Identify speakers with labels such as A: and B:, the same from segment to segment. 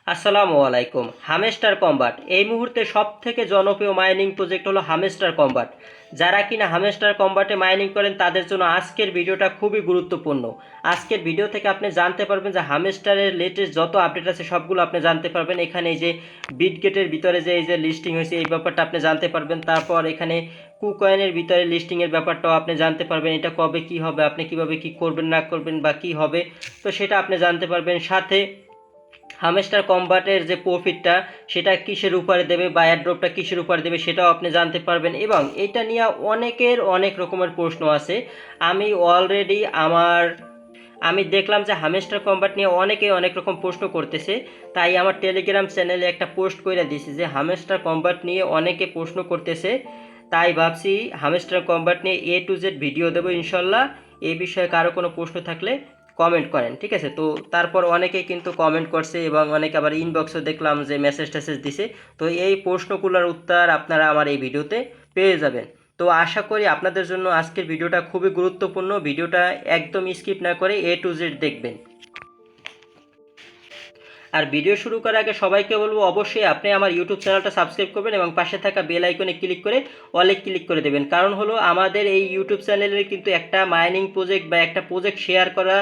A: আসসালামু আলাইকুম। Hamster combat এই মুহূর্তে সবথেকে জনপ্রিয় মাইনিং প্রজেক্ট হলো হামেস্টার কম্বাট। যারা কিনা হামেস্টার কম্বাটে মাইনিং করেন তাদের জন্য আজকের ভিডিওটা খুবই গুরুত্বপূর্ণ। আজকের ভিডিও থেকে আপনি জানতে পারবেন যে হামেস্টারের লেটেস্ট যত আপডেট আছে সবগুলো আপনি জানতে পারবেন। এখানে এই যে বিটগেটের ভিতরে যে এই যে লিস্টিং হয়েছে এই ব্যাপারটা আপনি জানতে পারবেন। তারপর এখানে কুকয়েনের ভিতরে লিস্টিংয়ের ব্যাপারটাও আপনি জানতে পারবেন। এটা কবে কি হবে, আপনি কিভাবে কি করবেন না করবেন বা কি হবে, তো সেটা আপনি জানতে পারবেন। সাথে হামেস্টার কম্বাটের যে প্রফিটটা সেটা কিসের উপরে দেবে বা অ্যাড্রপটা কিসের উপরে দেবে সেটাও আপনি জানতে পারবেন। এবং এটা নিয়ে অনেকের অনেক রকমের প্রশ্ন আছে। আমি অলরেডি আমি দেখলাম যে হামেস্টার কম্বাট নিয়ে অনেকে অনেক রকম প্রশ্ন করতেছে, তাই আমার টেলিগ্রাম চ্যানেলে একটা পোস্ট করে দিয়েছি যে হামেস্টার কম্বাট নিয়ে অনেকে প্রশ্ন করতেছে, তাই ভাবছি হামেস্টার কম্বাট নিয়ে A to Z ভিডিও দেবো ইনশাল্লাহ। এই বিষয়ে কারো কোনো প্রশ্ন থাকলে কমেন্ট করেন, ঠিক আছে? তো তারপর অনেকেই কিন্তু কমেন্ট করছে এবং অনেকে আবার ইনবক্সও দেখলাম যে মেসেজ টেসেজ দিছে। তো এই প্রশ্নগুলোর উত্তর আপনারা আমার এই ভিডিওতে পেয়ে যাবেন। তো আশা করি আপনাদের জন্য আজকের ভিডিওটা খুবই গুরুত্বপূর্ণ। ভিডিওটা একদম স্কিপ না করে A to Z দেখবেন। আর ভিডিও শুরু করার আগে সবাইকে বলবো অবশ্যই আপনি আমার ইউটিউব চ্যানেলটা সাবস্ক্রাইব করবেন এবং পাশে থাকা বেল আইকনে ক্লিক করে অলে ক্লিক করে দেবেন। কারণ হলো আমাদের এই ইউটিউব চ্যানেলে কিন্তু একটা মাইনিং প্রজেক্ট বা একটা প্রজেক্ট শেয়ার করা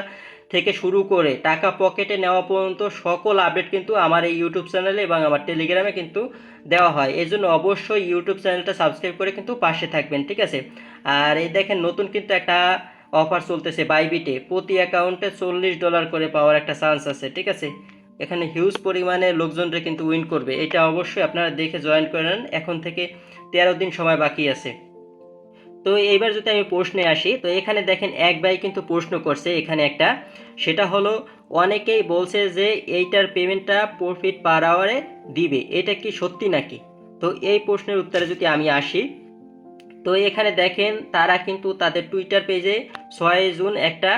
A: থেকে শুরু করে টাকা পকেটে নেওয়া পর্যন্ত সকল আপডেট কিন্তু আমার এই ইউটিউব চ্যানেলে এবং আমার টেলিগ্রামে কিন্তু দেওয়া হয়। এই জন্য অবশ্যই ইউটিউব চ্যানেলটা সাবস্ক্রাইব করে কিন্তু পাশে থাকবেন, ঠিক আছে? আর এই দেখেন নতুন কিন্তু একটা অফার চলতেছে বাইবিটে, প্রতি অ্যাকাউন্টে $40 করে পাওয়ার একটা চান্স আছে, ঠিক আছে? এখানে হিউজ পরিমাণে লোকজনরা কিন্তু উইন করবে, এটা অবশ্যই আপনারা দেখে জয়েন করে নেন। এখন থেকে 13 দিন সময় বাকি আছে। তো এইবার যদি আমি প্রশ্নে আসি, তো এখানে দেখেন এক ভাই কিন্তু প্রশ্ন করছে এখানে একটা, সেটা হলো অনেকেই বলছে যে এইটার পেমেন্টটা প্রফিট পার আওয়ারে দিবে, এটা কি সত্যি নাকি? তো এই প্রশ্নের উত্তরে যদি আমি আসি, তো এখানে দেখেন তারা কিন্তু তাদের টুইটার পেজে 6 জুন একটা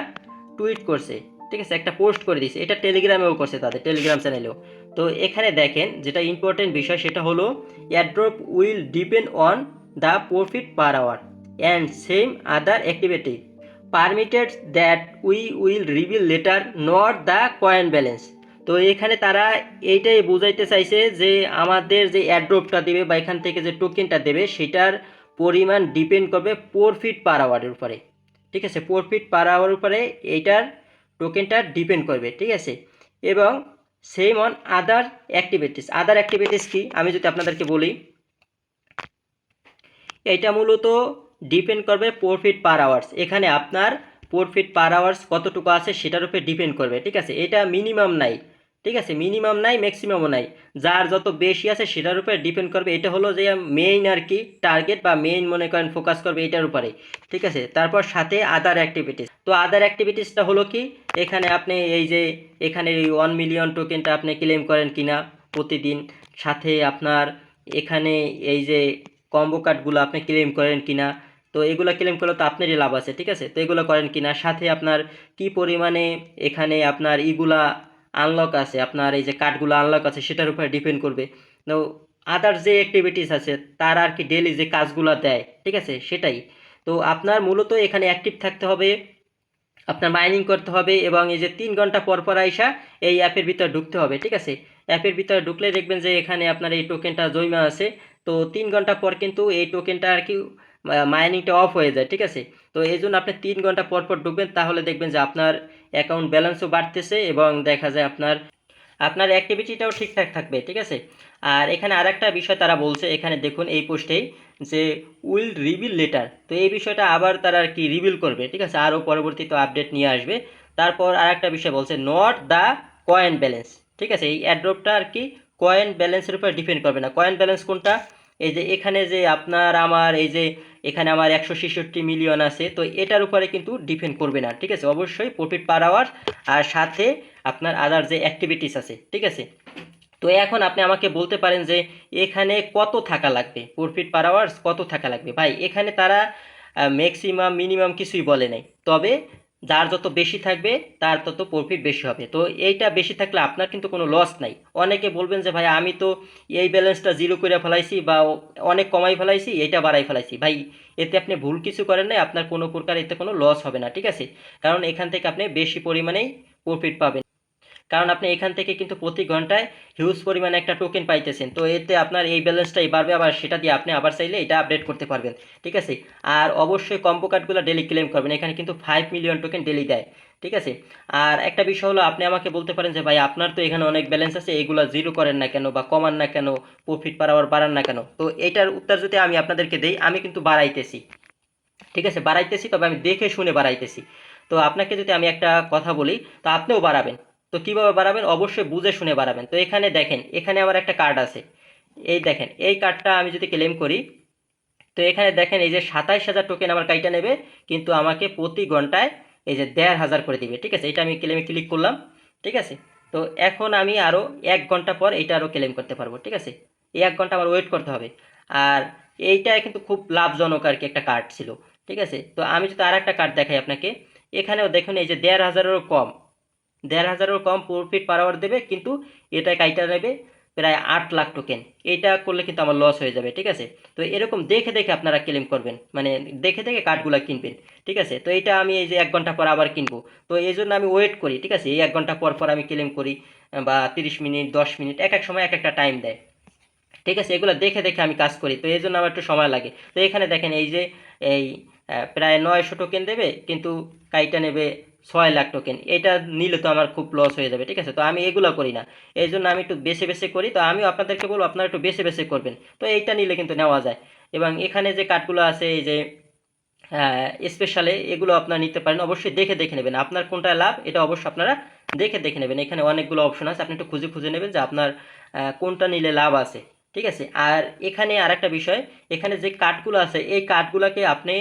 A: টুইট করছে, ঠিক আছে? একটা পোস্ট করে দিয়েছে, এটা টেলিগ্রামেও করছে, তাদের টেলিগ্রাম চ্যানেলেও। তো এখানে দেখেন যেটা ইম্পর্টেন্ট বিষয় সেটা হলো airdrop will depend on the profit per hour and same other activity permitted that we will reveal later not the coin balance. তো এখানে তারা এইটাই বোঝাইতে চাইছে যে আমাদের যে অ্যাড্রপটা দেবে বা এখান থেকে যে টোকেনটা দেবে সেটার পরিমাণ ডিপেন্ড করবে প্রফিট পার আওয়ারের উপরে, ঠিক আছে? প্রফিট পার আওয়ার উপরে এইটার টোকেনটা ডিপেন্ড করবে, ঠিক আছে? এবং same on other activities. Other activities কি আমি যদি আপনাদেরকে বলি, এইটা মূলত ডিপেন্ড করবে প্রফিট পার আওয়ার্স। এখানে আপনার প্রফিট পার আওয়ার্স কতটুকু আছে সেটার উপরে ডিপেন্ড করবে, ঠিক আছে? এটা মিনিমাম নাই, ঠিক আছে? মিনিমাম নাই, ম্যাক্সিমামও নাই, যার যত বেশি আছে সেটার উপরে ডিপেন্ড করবে। এটা হলো যে মেইন আর কি টার্গেট বা মেইন মনে করেন ফোকাস করবে এটার উপরে, ঠিক আছে? তারপর সাথে আদার অ্যাক্টিভিটিস। তো আদার অ্যাক্টিভিটিসটা হলো কি, এখানে আপনি এই যে এখানে এই 1 মিলিয়ন টোকেনটা আপনি ক্লেম করেন কিনা প্রতিদিন, সাথে আপনার এখানে এই যে কম্বো কার্ডগুলো আপনি ক্লেম করেন কিনা। তো এগুলো ক্লেম করলে তো আপনারই লাভ আছে, ঠিক আছে? তো এগুলো করেন কিনা, সাথে আপনার কি পরিমাণে এখানে আপনার ইগুলা আনলক আছে, আপনার এই যে কার্ডগুলো আনলক আছে সেটার উপরে ডিপেন্ড করবে। তো আদার যে অ্যাক্টিভিটিস আছে তার আর কি ডেলি যে কাজগুলো দেয়, ঠিক আছে, সেটাই। তো আপনার মূলত এখানে অ্যাক্টিভ থাকতে হবে, আপনার মাইনিং করতে হবে এবং এই যে 3 ঘন্টা পর পর আইসা এই অ্যাপের ভিতরে ঢুকতে হবে, ঠিক আছে? অ্যাপের ভিতরে ঢুকলে দেখবেন যে এখানে আপনার এই টোকেনটা জমা আছে। তো 3 ঘন্টা পর কিন্তু এই টোকেনটা আর কি মাইনিংটা অফ হয়ে যায়, ঠিক আছে? তো এই জন্য আপনি 3 ঘন্টা পর পর ঢুকবেন, তাহলে দেখবেন যে আপনার অ্যাকাউন্ট ব্যালেন্সও বাড়তেছে এবং দেখা যায় আপনার আপনার অ্যাক্টিভিটিটাও ঠিকঠাক থাকবে, ঠিক আছে? আর এখানে আরেকটা বিষয় তারা বলছে, এখানে দেখুন এই পোস্টেই, যে উইল রিভিল লেটার। তো এই বিষয়টা আবার তারা আর কি রিভিল করবে, ঠিক আছে? আরও পরবর্তীতে আপডেট নিয়ে আসবে। তারপর আরেকটা বিষয় বলছে নট দ্য কয়েন ব্যালেন্স, ঠিক আছে? এই অ্যাড্রপটা আর কি কয়েন ব্যালেন্সের উপর ডিপেন্ড করবে না। কয়েন ব্যালেন্স কোনটা? এই যে এখানে যে আপনার আমার এই যে এখানে আমার 166 মিলিয়ন আছে, তো এটার উপরে কিন্তু ডিপেন্ড করবে না, ঠিক আছে? অবশ্যই প্রফিট পার আওয়ার আর সাথে আপনার আদার যে অ্যাক্টিভিটিস আছে, ঠিক আছে? তো এখন আপনি আমাকে বলতে পারেন যে এখানে কত থাকা লাগবে, প্রফিট পার আওয়ার্স কত থাকা লাগবে? ভাই এখানে তারা ম্যাক্সিমাম মিনিমাম কিছুই বলে নাই, তবে যার যত বেশি থাকবে তার তত প্রফিট বেশি হবে। তো এইটা বেশি থাকলে আপনার কিন্তু কোনো লস নাই। অনেকে বলবেন যে ভাই আমি তো এই ব্যালেন্সটা জিরো করে ফেলাইছি বা অনেক কমাই ফেলাইছি, এইটা বাড়াই ফেলাইছি। ভাই এতে আপনি ভুল কিছু করেন নাই, আপনার কোনো প্রকার এতে কোনো লস হবে না, ঠিক আছে? কারণ এখান থেকে আপনি বেশি পরিমাণেই প্রফিট পাবেন। কারণ আপনি এখান থেকে কিন্তু প্রতি ঘন্টায় হিউজ পরিমাণে একটা টোকেন পাইতেছেন। তো এতে আপনার এই ব্যালেন্সটাই বাড়বে, আবার সেটা দিয়ে আপনি আবার চাইলে এটা আপডেট করতে পারবেন। ঠিক আছে, আর অবশ্যই কম্বো কার্ডগুলো ডেলি ক্লেম করবেন, এখানে কিন্তু 5 মিলিয়ন টোকেন ডেলি দেয়। ঠিক আছে, আর একটা বিষয় হলো, আপনি আমাকে বলতে পারেন যে ভাই আপনার তো এখানে অনেক ব্যালেন্স আছে, এগুলো জিরো করেন না কেন বা কমান না কেন, প্রফিট পার আওয়ার বাড়ান না কেন? তো এটার উত্তর যদি আমি আপনাদেরকে দেই, আমি কিন্তু বাড়াইতেছি। ঠিক আছে, বাড়াইতেছি, তবে আমি দেখে শুনে বাড়াইতেছি। তো আপনাকে যদি আমি একটা কথা বলি, তো আপনিও বাড়াবেন। তো কিভাবে বাড়াবেন? অবশ্যই বুঝে শুনে বাড়াবেন। তো এখানে দেখেন, এখানে আমার একটা কার্ড আছে, এই দেখেন, এই কার্ডটা আমি যদি ক্লেম করি, তো এখানে দেখেন এই যে 27,000 টোকেন আমার কাইটা নেবে, কিন্তু আমাকে প্রতি ঘন্টায় এই যে 1,500 করে দিবে। ঠিক আছে, এটা আমি ক্লেমে ক্লিক করলাম। ঠিক আছে, তো এখন আমি আরও 1 ঘন্টা পর এটা আরও ক্লেম করতে পারবো। ঠিক আছে, এই 1 ঘন্টা আমার ওয়েট করতে হবে। আর এইটা কিন্তু খুব লাভজনক আর কি একটা কার্ড ছিল। ঠিক আছে, তো আমি যদি আর একটা কার্ড দেখাই আপনাকে, এখানেও দেখুন এই যে 1,500-এরও কম, 1,500-এরও কম প্রফিট পার আওয়ার দেবে, কিন্তু এটা কাইটা নেবে প্রায় 8 লাখ টোকেন। এইটা করলে কিন্তু আমার লস হয়ে যাবে। ঠিক আছে, তো এরকম দেখে দেখে আপনারা ক্লেম করবেন, মানে দেখে দেখে কার্ডগুলো কিনবেন। ঠিক আছে, তো এইটা আমি এই যে 1 ঘন্টা পর আবার কিনবো, তো এই জন্য আমি ওয়েট করি। ঠিক আছে, এই 1 ঘন্টা পর পর আমি ক্লেম করি, বা 30 মিনিট, 10 মিনিট, এক এক সময় এক একটা টাইম দেয়। ঠিক আছে, এগুলো দেখে দেখে আমি কাজ করি, তো এই জন্য আমার একটু সময় লাগে। তো এখানে দেখেন এই যে এই প্রায় 900 টোকেন দেবে, কিন্তু কাইটা নেবে 6 লাখ টোকেন। এটা নিলে তো আমার খুব লস হয়ে যাবে। ঠিক আছে, তো আমি এগুলো করি না, এই জন্য আমি একটু বেছে বেছে করি। তো আমিও আপনাদেরকে বলবো আপনারা একটু বেছে বেছে করবেন, তো এইটা নিলে কিন্তু নেওয়া যায়। এবং এখানে যে কার্ডগুলো আছে এই যে স্পেশালে, এগুলো আপনারা নিতে পারেন, অবশ্যই দেখে দেখে নেবেন আপনার কোনটা লাভ, এটা অবশ্যই আপনারা দেখে দেখে নেবেন। এখানে অনেকগুলো অপশন আছে, আপনি একটু খুঁজে খুঁজে নেবেন যে আপনার কোনটা নিলে লাভ আছে। ঠিক আছে, আর এখানে আরেকটা বিষয়, এখানে যে কার্ডগুলো আছে এই কার্ডগুলোকে আপনি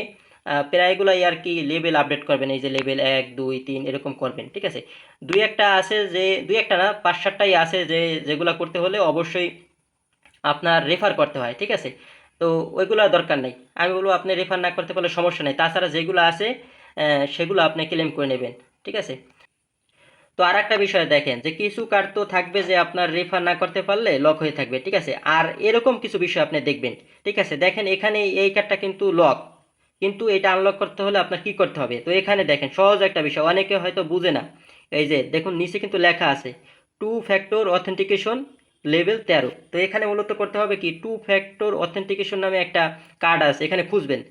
A: প্রায়গুলাই আর কি লেভেল আপডেট করবেন, এই যে লেভেল 1 2 3 এরকম করবেন। ঠিক আছে, দুই একটা আছে যে, দুই একটা না, 5 7টাই আছে যে, যেগুলো করতে হলে অবশ্যই আপনার রেফার করতে হয়। ঠিক আছে, তো ওইগুলো দরকার নেই, আমি বলবো আপনি রেফার না করতে পারলে সমস্যা নেই, তাছাড়া যেগুলো আছে সেগুলো আপনি ক্লেম করে নেবেন। ঠিক আছে, তো আর একটা বিষয় দেখেন যে কিছু কার্ড তো থাকবে যে আপনার রেফার না করতে পারলে লক হয়ে থাকবে। ঠিক আছে, আর এরকম কিছু বিষয় আপনি দেখবেন। ঠিক আছে, দেখেন এখানে এই কার্ডটা কিন্তু লক, কিন্তু এটা আনলক করতে হলে আপনার কি করতে হবে? তো এখানে দেখেন সহজ একটা বিষয়, অনেকে হয়তো বুঝে না। এই যে দেখুন নিচে কিন্তু লেখা আছে 2 ফ্যাক্টর অথেন্টিকেশন লেভেল 13। তো এখানে মূলত করতে হবে কি, 2 ফ্যাক্টর অথেন্টিকেশন নামে একটা কার্ড আছে, এখানে খুঁজবেন।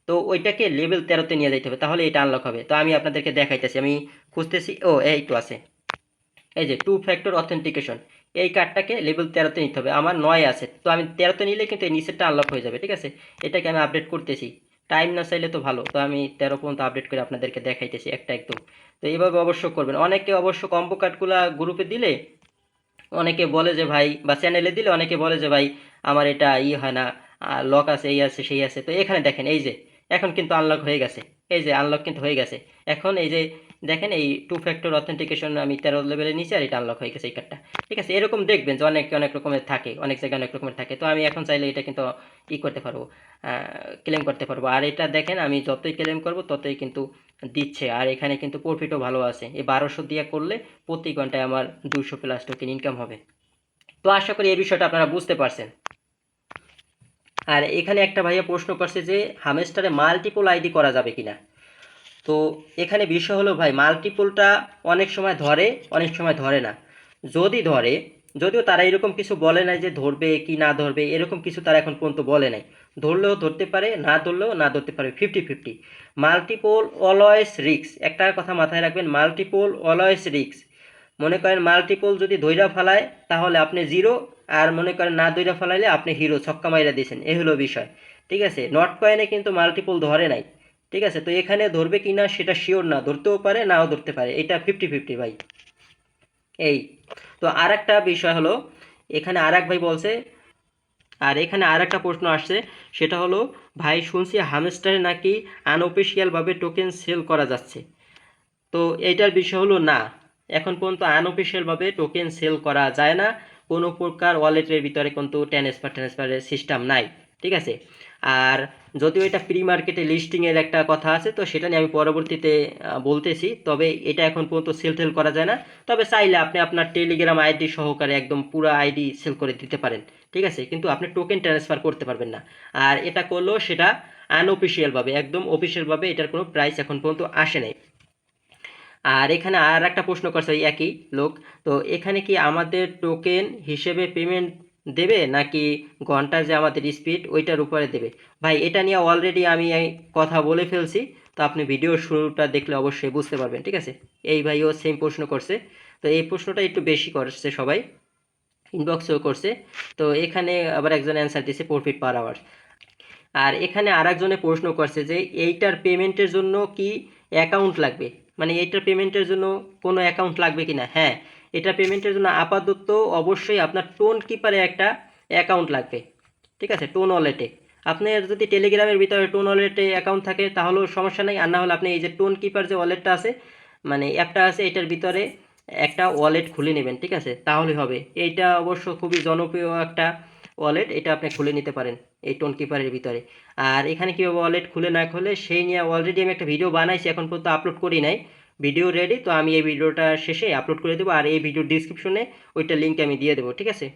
A: তো ওইটাকে লেভেল 13-তে নিয়ে যাইতে হবে, তাহলে এটা আনলক হবে। তো আমি আপনাদেরকে দেখাইতেছি, আমি খুঁজতেছি, ও এই তো আছে, এই যে 2 ফ্যাক্টর অথেন্টিকেশন, এই কার্ডটাকে লেভেল 13-তে নিতে হবে। আমার 9 আছে, তো আমি 13-তে নিলে কিন্তু এই নিচেরটা আনলক হয়ে যাবে। ঠিক আছে, এটাকে আমি আপডেট করতেছি, টাইম না চাইলে তো ভালো, তো আমি 13 পর্যন্ত আপডেট করে আপনাদেরকে দেখাইতেছি একটা একদম। তো এইভাবে অবশ্য করবেন। অনেকে অবশ্য কম্বো কার্ডগুলা গ্রুপে দিলে অনেকে বলে যে ভাই, বা চ্যানেলে দিলে অনেকে বলে যে ভাই আমার এটা হয় না, লক আছে, এই আছে সেই আছে। তো এখানে দেখেন এই যে এখন কিন্তু আনলক হয়ে গেছে, এই যে আনলক কিন্তু হয়ে গেছে। এখন এই যে দেখেন এই 2 ফ্যাক্টর অথেন্টিকেশন আমি 13 লেভেলের নিচে, আর এটা আনলক হয়ে গেছে এই কার্ডটা। ঠিক আছে, এরকম দেখবেন যে অনেক অনেক রকমের থাকে, অনেক জায়গায় অনেক রকমের থাকে। তো আমি এখন চাইলে এটা কিন্তু করতে পারবো, ক্লেম করতে পারবো। আর এটা দেখেন আমি যতই ক্লেম করব ততই কিন্তু দিচ্ছে, আর এখানে কিন্তু প্রফিটও ভালো আছে। এই 1200 দিয়ে করলে প্রতি ঘন্টায় আমার 200+ টোকেন ইনকাম হবে। তো আশা করি এই বিষয়টা আপনারা বুঝতে পারছেন। আর এখানে একটা ভাইয়া প্রশ্ন করছে যে হামেস্টারে মাল্টিপল আইডি করা যাবে কিনা। তো এখানে বিষয় হলো ভাই, মাল্টিপলটা অনেক সময় ধরে, অনেক সময় ধরে না। যদি ধরে, যদিও তারা এরকম কিছু বলে নাই যে ধরবে কি না ধরবে, এরকম কিছু তারা এখন পর্যন্ত বলে নাই। ধরলেও ধরতে পারে, না ধরলেও না ধরতে পারে, 50-50। মাল্টিপল অলওয়েজ রিস্ক, একটা কথা মাথায় রাখবেন, মাল্টিপল অলওয়েজ রিস্ক। মনে করেন মাল্টিপল যদি ধইরা ফেলায় তাহলে আপনি জিরো, আর মনে করেন না ধইরা ফেলাইলে আপনি হিরো, ছক্কা মাইরা দিয়েছেন, এ হলো বিষয়। ঠিক আছে, নট কয়েনে কিন্তু মাল্টিপল ধরে নাই। ঠিক আছে, তো এখানে ধরবে কিনা সেটা শিওর না, ধরতেও পারে নাও ধরতে পারে, এটা 50-50 ভাই। এই, তো আর একটা বিষয় হলো, এখানে আর এক ভাই বলছে, আর এখানে আর একটা প্রশ্ন আসছে, সেটা হলো ভাই শুনছি হামস্টারে নাকি আনঅফিসিয়ালভাবে টোকেন সেল করা যাচ্ছে। তো এইটার বিষয় হলো না, এখন পর্যন্ত আনঅফিসিয়ালভাবে টোকেন সেল করা যায় না, কোনো প্রকার ওয়ালেটের ভিতরে কিন্তু ট্রান্সফারের সিস্টেম নাই। ঠিক আছে, আর যদিও এটা প্রি মার্কেটে লিস্টিংয়ের একটা কথা আছে, তো সেটা নিয়ে আমি পরবর্তীতে বলতেছি, তবে এটা এখন পর্যন্ত সেল টেল করা যায় না। তবে চাইলে আপনি আপনার টেলিগ্রাম আইডি সহকারে একদম পুরো আইডি সেল করে দিতে পারেন। ঠিক আছে, কিন্তু আপনি টোকেন ট্রান্সফার করতে পারবেন না। আর এটা করলেও সেটা আনঅফিসিয়ালভাবে, একদম অফিসিয়ালভাবে এটার কোনো প্রাইস এখন পর্যন্ত আসে নাই। আর এখানে আর একটা প্রশ্ন করছে ওই একই লোক, তো এখানে কি আমাদের টোকেন হিসেবে পেমেন্ট দেবে নাকি ঘন্টা যে আমাদের স্পিড ওইটার উপরে দেবে? ভাই এটা নিয়ে অলরেডি আমি এই কথা বলে ফেলছি, তো আপনি ভিডিওর শুরুটা দেখলে অবশ্যই বুঝতে পারবেন, ঠিক আছে? এই ভাইও সেম প্রশ্ন করছে, তো এই প্রশ্নটা একটু বেশি করছে সবাই, ইনবক্সেও করছে। তো এখানে আবার একজন অ্যান্সার দিছে প্রফিট পার আওয়ার। আর এখানে আরেকজনে প্রশ্ন করছে যে এইটার পেমেন্টের জন্য কি অ্যাকাউন্ট লাগবে, মানে এইটার পেমেন্টের জন্য কোনো অ্যাকাউন্ট লাগবে কি না? হ্যাঁ, এটা পেমেন্টের জন্য আপাতত অবশ্যই আপনার টোন কিপারে একটা অ্যাকাউন্ট লাগবে, ঠিক আছে? টোন ওয়ালেটে আপনার যদি টেলিগ্রামের ভিতরে টোন ওয়ালেটে অ্যাকাউন্ট থাকে তাহলেও সমস্যা নেই, আর না হলে আপনি এই যে টোন কিপার যে ওয়ালেটটা আছে, মানে অ্যাপটা আছে, এটার ভিতরে একটা ওয়ালেট খুলে নেবেন, ঠিক আছে? তাহলে হবে। এইটা অবশ্য খুবই জনপ্রিয় একটা ওয়ালেট, এটা আপনি খুলে নিতে পারেন এই টোন কিপারের ভিতরে। আর এখানে কীভাবে ওয়ালেট খুলে না খুলে সেই নিয়ে অলরেডি আমি একটা ভিডিও বানাইছি, এখন পর্যন্ত আপলোড করি নাই। ভিডিও রেডি, তো আমি এই ভিডিওটা শেষে আপলোড করে দেবো, আর এই ভিডিওর ডিসক্রিপশনে ওইটা লিঙ্ক আমি দিয়ে দেবো, ঠিক আছে?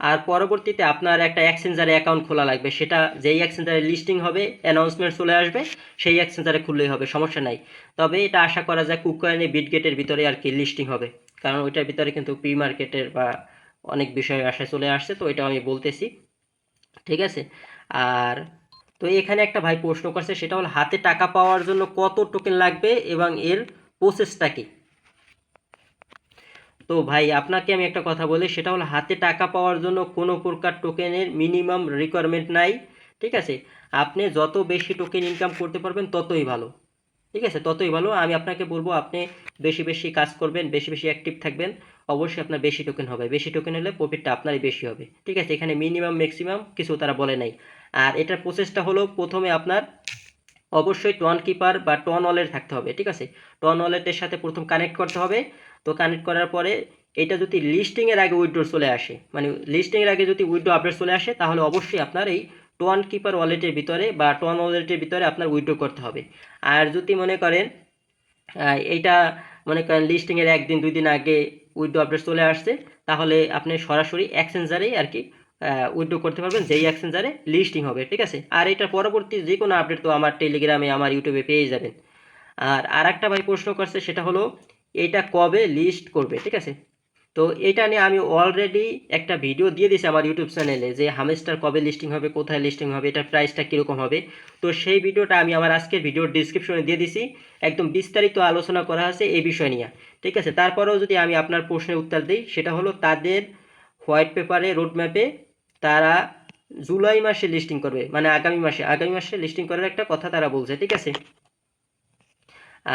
A: আর পরবর্তীতে আপনার একটা এক্সচেঞ্জারে অ্যাকাউন্ট খোলা লাগবে, সেটা যেই এক্সচেঞ্জারে লিস্টিং হবে, অ্যানাউন্সমেন্ট চলে আসবে, সেই এক্সচেঞ্জারে খুললেই হবে, সমস্যা নাই। তবে এটা আশা করা যায় কুকয়েনে বিটগেটের ভিতরে আর কি লিস্টিং হবে, কারণ ওইটার ভিতরে কিন্তু প্রি মার্কেটের বা অনেক বিষয় আশায় চলে আসছে, তো এটা আমি বলতেছি, ঠিক আছে? আর তো এখানে একটা ভাই প্রশ্ন করছে, সেটা হলো হাতে টাকা পাওয়ার জন্য কত টোকেন লাগবে এবং এর প্রসেসটা কি? তো ভাই আপনাকে আমি একটা কথা বলি, সেটা হলো হাতে টাকা পাওয়ার জন্য কোনো প্রকার টোকেনের মিনিমাম রিকোয়ারমেন্ট নাই, ঠিক আছে? আপনি যত বেশি টোকেন ইনকাম করতে পারবেন ততই ভালো, ঠিক আছে? ততই ভালো। আমি আপনাকে বলবো আপনি বেশি বেশি কাজ করবেন, বেশি বেশি অ্যাক্টিভ থাকবেন, অবশ্যই আপনার বেশি টোকেন হবে, বেশি টোকেন হলে প্রফিটটা আপনারই বেশি হবে, ঠিক আছে? এখানে মিনিমাম ম্যাক্সিমাম কিছু তারা বলে নাই। আর এটার প্রসেসটা হলো প্রথমে আপনার অবশ্যই টন কিপার বা টন ওয়ালেট থাকতে হবে, ঠিক আছে? টন ওয়ালেটের সাথে প্রথম কানেক্ট করতে হবে। তো কানেক্ট করার পরে এটা যদি লিস্টিংয়ের আগে উইথড্র চলে আসে, মানে লিস্টিংয়ের আগে যদি উইথড্র আপডেট চলে আসে, তাহলে অবশ্যই আপনার এই টন কিপার ওয়ালেটের ভিতরে বা টন ওয়ালেটের ভিতরে আপনার উইথড্র করতে হবে। আর যদি মনে করেন এইটা মনে করেন লিস্টিংয়ের একদিন দুই দিন আগে উইথড্র আপডেট চলে আসছে, তাহলে আপনি সরাসরি এক্সচেঞ্জারেই আর কি উইথড্র করতে পারবেন, যেই এক্সচেঞ্জারে লিস্টিং হবে, ঠিক আছে? আর এটার পরবর্তী যে কোনো আপডেট তো আমার টেলিগ্রামে আমার ইউটিউবে পেয়ে যাবেন। আর আরেকটা ভাই প্রশ্ন করছে, সেটা হলো এটা কবে লিস্ট করবে, ঠিক আছে? তো এটা নিয়ে আমি অলরেডি একটা ভিডিও দিয়ে দিয়েছি আমার ইউটিউব চ্যানেলে, যে হামেস্টার কবে লিস্টিং হবে, কোথায় লিস্টিং হবে, এটার প্রাইসটা কীরকম হবে। তো সেই ভিডিওটা আমি আমার আজকের ভিডিওর ডিসক্রিপশনে দিয়ে দিছি, একদম বিস্তারিত আলোচনা করা আছে এই বিষয় নিয়ে, ঠিক আছে? তারপরেও যদি আমি আপনার প্রশ্নের উত্তর দিই, সেটা হলো তাদের হোয়াইট পেপারে রোডম্যাপে তারা জুলাই মাসে লিস্টিং করবে, মানে আগামী মাসে লিস্টিং করার একটা কথা তারা বলছে, ঠিক আছে?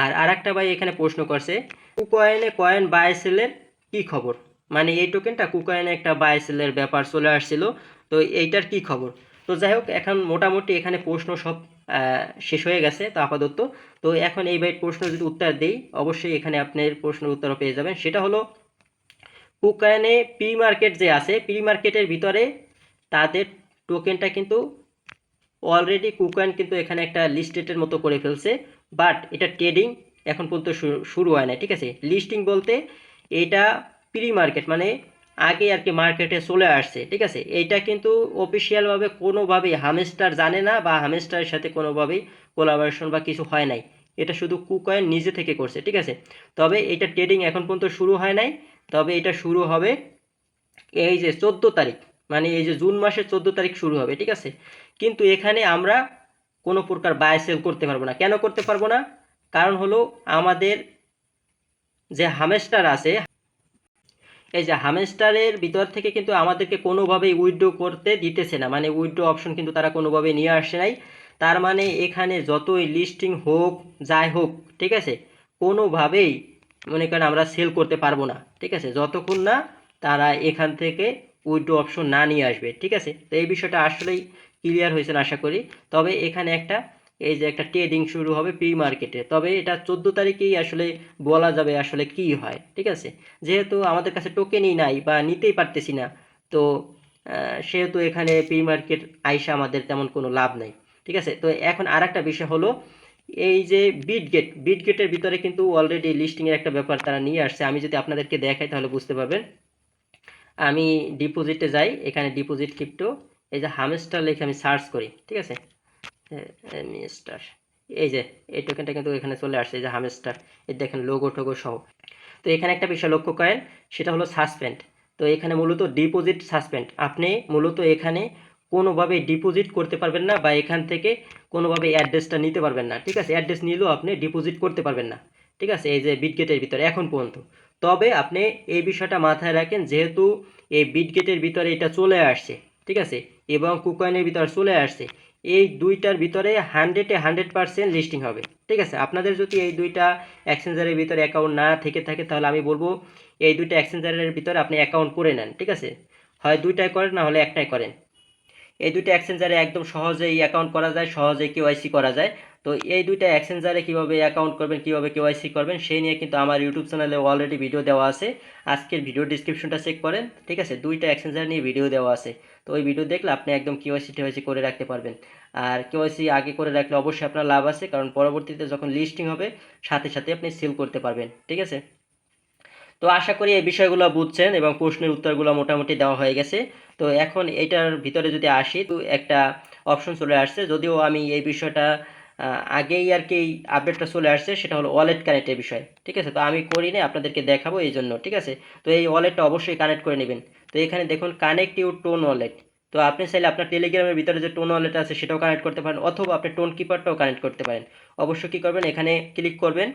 A: আর আরেকটা ভাই এখানে প্রশ্ন করছে, কুকয়েনে কয়েন বাই সেলের কি খবর? মানে এই টোকেনটা কুকয়েনে একটা বাই সেলের ব্যাপার চলে আসছিল, তো এইটার কি খবর? তো যাই হোক, এখন মোটামুটি এখানে প্রশ্ন সব শেষ হয়ে গেছে তো আপাতত। তো এখন এই ভাই প্রশ্ন যদি উত্তর দেই, অবশ্যই এখানে আপনার প্রশ্নের উত্তরও পেয়ে যাবেন। সেটা হলো কুকয়েনে প্রি মার্কেট যে আছে, প্রি মার্কেটের ভিতরে তাদের টোকেনটা কিন্তু অলরেডি কুকয়েন কিন্তু এখানে একটা লিস্টেডের মতো করে ফেলছে, বাট এটা ট্রেডিং এখন পর্যন্ত শুরু হয় না, ঠিক আছে? লিস্টিং বলতে এটা প্রি মার্কেট, মানে আগে আর কি মার্কেটে চলে আসছে, ঠিক আছে? এইটা কিন্তু অফিসিয়ালভাবে কোনোভাবেই হামেস্টার জানে না, বা হামেস্টারের সাথে কোনোভাবেই কোলাবোরেশন বা কিছু হয় নাই, এটা শুধু কুকয়েন নিজে থেকে করছে, ঠিক আছে? তবে এটা ট্রেডিং এখন পর্যন্ত শুরু হয় নাই, তবে এটা শুরু হবে এই যে 14 তারিখ, মানে এই যে জুন মাসের 14 তারিখ শুরু হবে, ঠিক আছে? কিন্তু এখানে আমরা কোনো প্রকার বাই সেল করতে পারবো না। কেন করতে পারবো না? কারণ হলো আমাদের যে হামেস্টার আছে, এই যে হামেস্টারের ভিতর থেকে কিন্তু আমাদেরকে কোনোভাবেই উইথড্র করতে দিতেছে না, মানে উইথড্র অপশন কিন্তু তারা কোনোভাবেই নিয়ে আসে নাই। তার মানে এখানে যতই লিস্টিং হোক যাই হোক, ঠিক আছে, কোনোভাবেই মনে করেন আমরা সেল করতে পারবো না, ঠিক আছে, যতক্ষণ না তারা এখান থেকে উইথড্র অপশন না নিয়ে আসবে, ঠিক আছে? তো এই বিষয়টা আসলেই ক্লিয়ার হয়েছে আশা করি। তবে এখানে একটা এই যে একটা ট্রেডিং শুরু হবে প্রি মার্কেটে, তবে এটা 14 তারিখেই আসলে বলা যাবে আসলে কি হয়, ঠিক আছে? যেহেতু আমাদের কাছে টোকেনই নাই বা নিতেই পারতেছি না, তো সেহেতু এখানে প্রি মার্কেট আইসা আমাদের তেমন কোনো লাভ নাই, ঠিক আছে? তো এখন আর একটা বিষয় হলো এই যে বিটগেটের ভিতরে কিন্তু অলরেডি লিস্টিংয়ের একটা ব্যাপার তারা নিয়ে আসছে। আমি যদি আপনাদেরকে দেখাই তাহলে বুঝতে পারবেন। আমি ডিপোজিটে যাই, এখানে ডিপোজিট ক্রিপ্টো, এই যে হামেস্টার লিখে আমি সার্চ করি, ঠিক আছে? হামেস্টার, এই যে এই টোকেনটা কিন্তু এখানে চলে আসছে, এই যে হামস্টার, এই দেখেন লোগো টোগো সহ। তো এখানে একটা বিষয় লক্ষ্য করেন, সেটা হলো সাসপেন্ড। তো এখানে মূলত ডিপোজিট সাসপেন্ড, আপনি মূলত এখানে কোনোভাবে ডিপোজিট করতে পারবেন না, বা এখান থেকে কোনোভাবে অ্যাড্রেসটা নিতে পারবেন না, ঠিক আছে? অ্যাড্রেস নিলেও আপনি ডিপোজিট করতে পারবেন না, ঠিক আছে? এই যে বিটগেটের ভিতরে এখন পর্যন্ত। তবে আপনি এই বিষয়টা মাথায় রাখেন, যেহেতু এই বিটগেটের ভিতরে এটা চলে আসছে, ঠিক আছে, এবং কুকয়েনের ভিতরে চলে আসছে, এই দুইটার ভিতরে 100% লিস্টিং হবে, ঠিক আছে? আপনাদের যদি এই দুইটা এক্সচেঞ্জারের ভিতরে অ্যাকাউন্ট না থেকে থাকে, তাহলে আমি বলবো এই দুইটা এক্সচেঞ্জারের ভিতরে আপনি অ্যাকাউন্ট করে নেন, ঠিক আছে? হয় দুইটাই করেন, না হলে একটাই করেন। এই দুইটা এক্সচেঞ্জারে একদম সহজেই অ্যাকাউন্ট করা যায়, সহজেই কেওয়াইসি করা যায়। তো এই দুইটা এক্সচেঞ্জারে কীভাবে অ্যাকাউন্ট করবেন, কীভাবে কেওয়াইসি করবেন, সেই নিয়ে কিন্তু আমার ইউটিউব চ্যানেলে অলরেডি ভিডিও দেওয়া আছে। আজকের ভিডিও ডিসক্রিপশনটা চেক করেন, ঠিক আছে? দুইটা এক্সচেঞ্জার নিয়ে ভিডিও দেওয়া আছে। তো ওই ভিডিও দেখলে আপনি একদম কেওয়াইসি টেওয়াইসি করে রাখতে পারবেন। আর কেওয়াইসি আগে করে রাখলে অবশ্যই আপনার লাভ আছে, কারণ পরবর্তীতে যখন লিস্টিং হবে সাথে সাথে আপনি সেল করতে পারবেন, ঠিক আছে? তো আশা করি এই বিষয়গুলো বুঝছেন এবং প্রশ্নের উত্তরগুলো মোটামুটি দেওয়া হয়ে গেছে। তো এখন এটার ভিতরে যদি আসি, তো একটা অপশন চলে আসছে, যদিও আমি এই বিষয়টা আগেই আর কি আপডেটটা চলে আসছে, সেটা হলো ওয়ালেট কানেক্টের বিষয়, ঠিক আছে? তো আমি করি না, আপনাদেরকে দেখাবো এই জন্য, ঠিক আছে? তো এই ওয়ালেটটা অবশ্যই কানেক্ট করে নেবেন। তো এখানে দেখুন কানেক্ট ইউর টোন ওয়ালেট। তো আপনি চাইলে আপনার টেলিগ্রামের ভিতরে যে টোন ওয়ালেট আছে সেটাও কানেক্ট করতে পারেন, অথবা আপনি টোন কিপারটাও কানেক্ট করতে পারেন। অবশ্যই কী করবেন, এখানে ক্লিক করবেন,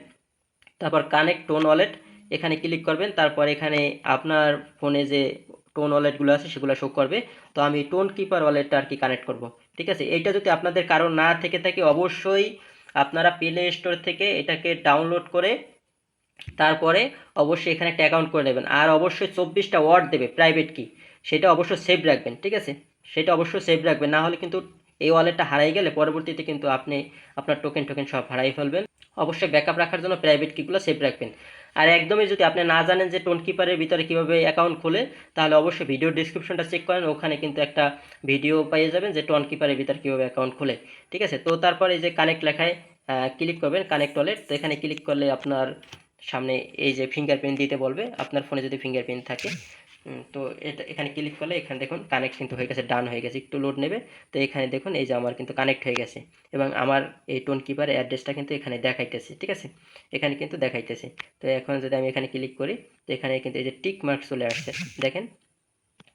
A: তারপর কানেক্ট টোন ওয়ালেট এখানে ক্লিক করবেন, তারপর এখানে আপনার ফোনে যে টোন ওয়ালেটগুলো আছে সেগুলো শো করবে। তো আমি টোন কিপার ওয়ালেটটা আর কি কানেক্ট করব, ঠিক আছে? এইটা যদি আপনাদের কারো না থেকে থাকে, অবশ্যই আপনারা প্লে স্টোর থেকে এটাকে ডাউনলোড করে তারপরে অবশ্যই এখানে একটা অ্যাকাউন্ট করে নেবেন। আর অবশ্যই 24টা ওয়ার্ড দেবে প্রাইভেট কি, সেটা অবশ্যই সেভ রাখবেন, ঠিক আছে? সেটা অবশ্যই সেভ রাখবেন, না হলে কিন্তু এই ওয়ালেটটা হারাই গেলে পরবর্তীতে কিন্তু আপনি আপনার টোকেন টোকেন সব হারাই ফেলবেন। অবশ্যই ব্যাকআপ রাখার জন্য প্রাইভেট কিগুলো সেভ রাখবেন। আর একদমই যদি আপনি না জানেন যে টোন কিপারের ভিতরে কীভাবে অ্যাকাউন্ট খোলে, তাহলে অবশ্যই ভিডিও ডিসক্রিপশনটা চেক করেন, ওখানে কিন্তু একটা ভিডিও পেয়ে যাবেন যে টোন কিপারের ভিতরে কীভাবে অ্যাকাউন্ট খোলে, ঠিক আছে? তো তারপরে এই যে কানেক্ট লেখায় ক্লিক করবেন, কানেক্ট ওয়ালেট। তো এখানে ক্লিক করলে আপনার সামনে এই যে ফিঙ্গারপ্রিন্ট দিতে বলবে, আপনার ফোনে যদি ফিঙ্গারপ্রিন্ট থাকে। তো এটা এখানে ক্লিক করলে এখানে দেখুন কানেক্ট কিন্তু হয়ে গেছে, ডান হয়ে গেছে, একটু লোড নেবে। তো এখানে দেখুন এই যে আমার কিন্তু কানেক্ট হয়ে গেছে, এবং আমার এই টোন কিপার অ্যাড্রেসটা কিন্তু এখানে দেখাইতেছে, ঠিক আছে? এখানে কিন্তু দেখাইতেছে। তো এখন যদি আমি এখানে ক্লিক করি, তো এখানে কিন্তু এই যে টিক মার্ক চলে আসছে, দেখেন।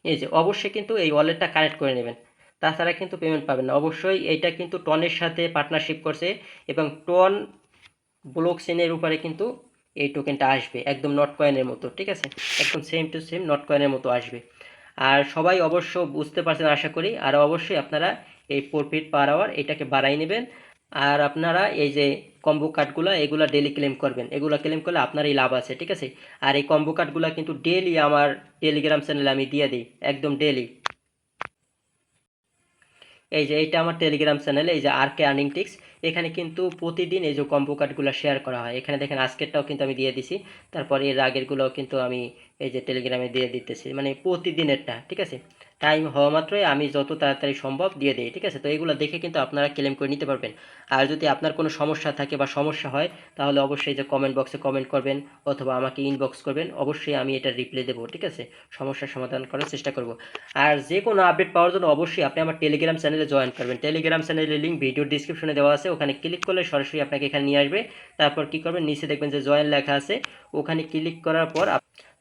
A: এই যে অবশ্যই কিন্তু এই ওয়ালেটটা কানেক্ট করে নেবেন, তাছাড়া কিন্তু পেমেন্ট পাবেন না। অবশ্যই এইটা কিন্তু টনের সাথে পার্টনারশিপ করছে, এবং টন ব্লক চেনের উপরে কিন্তু এই টোকেনটা আসবে একদম নট কয়েনের মতো, ঠিক আছে? একদম সেম টু সেম নট কয়েনের মতো আসবে। আর সবাই অবশ্য বুঝতে পারছেন আশা করি। আর অবশ্যই আপনারা এই প্রফিট পার আওয়ার এটাকে বাড়াই নেবেন। আর আপনারা এই যে কম্বো কার্ডগুলো এগুলো ডেলি ক্লেম করবেন, এগুলো ক্লেম করলে আপনারই লাভ আছে, ঠিক আছে? আর এই কম্বো কার্ডগুলো কিন্তু ডেলি আমার টেলিগ্রাম চ্যানেলে আমি দিয়ে দিই, একদম ডেলি। এই যে এইটা আমার টেলিগ্রাম চ্যানেল, এই যে আরকে আর্নিং টিক্স, এখানে কিন্তু প্রতিদিন এই যে কম্বো কার্ডগুলো শেয়ার করা হয়। এখানে দেখেন আজকেরটাও কিন্তু আমি দিয়ে দিছি, তারপর এর আগেরগুলোও কিন্তু আমি এই যে টেলিগ্রামে দিয়ে দিতেছি, মানে প্রতিদিনেরটা, ঠিক আছে? টাইম হওয়া মাত্রই আমি যত তাড়াতাড়ি সম্ভব দিয়ে দিই, ঠিক আছে? তো এগুলো দেখে কিন্তু আপনারা ক্লেম করে নিতে পারবেন। আর যদি আপনার কোনো সমস্যা থাকে বা সমস্যা হয়, তাহলে অবশ্যই যে কমেন্ট বক্সে কমেন্ট করবেন, অথবা আমাকে ইনবক্স করবেন, অবশ্যই আমি এটা রিপ্লাই দেবো, ঠিক আছে? সমস্যার সমাধান করার চেষ্টা করব। আর যে কোনো আপডেট পাওয়ার জন্য অবশ্যই আপনি আমার টেলিগ্রাম চ্যানেলে জয়েন করবেন। টেলিগ্রাম চ্যানেলের লিঙ্ক ভিডিও ডিসক্রিপশনে দেওয়া আছে, ওখানে ক্লিক করলে সরাসরি আপনাকে এখানে নিয়ে আসবে। তারপর কী করবেন, নিচে দেখবেন যে জয়েন লেখা আছে, ওখানে ক্লিক করার পর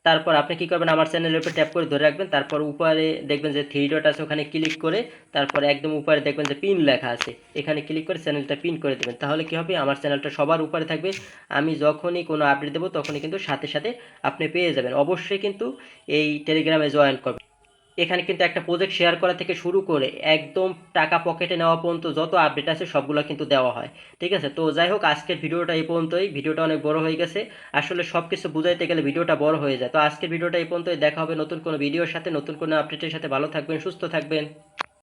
A: তারপর আপনি কী করবেন, আমার চ্যানেলের উপর ট্যাপ করে ধরে রাখবেন। তারপর উপরে দেখবেন যে থ্রি ডট আছে, ওখানে ক্লিক করে তারপর একদম উপরে দেখবেন যে পিন লেখা আছে, এখানে ক্লিক করে চ্যানেলটা পিন করে দেবেন। তাহলে কী হবে, আমার চ্যানেলটা সবার উপরে থাকবে। আমি যখনই কোনো আপডেট দেবো তখনই কিন্তু সাথে সাথে আপনি পেয়ে যাবেন। অবশ্যই কিন্তু এই টেলিগ্রামে জয়েন করবেন। এখানে কিন্তু একটা প্রজেক্ট শেয়ার করা থেকে শুরু করে একদম টাকা পকেটে নেওয়া পর্যন্ত যত আপডেট আছে সবগুলো কিন্তু দেওয়া হয়, ঠিক আছে? তো যাই হোক, আজকের ভিডিওটা এই পর্যন্তই। ভিডিওটা অনেক বড় হয়ে গেছে, আসলে সব কিছু বুঝাইতে গেলে ভিডিওটা বড় হয়ে যায়। তো আজকের ভিডিওটা এই পর্যন্তই, দেখা হবে নতুন কোনো ভিডিওর সাথে, নতুন কোনো আপডেটের সাথে। ভালো থাকবেন, সুস্থ থাকবেন।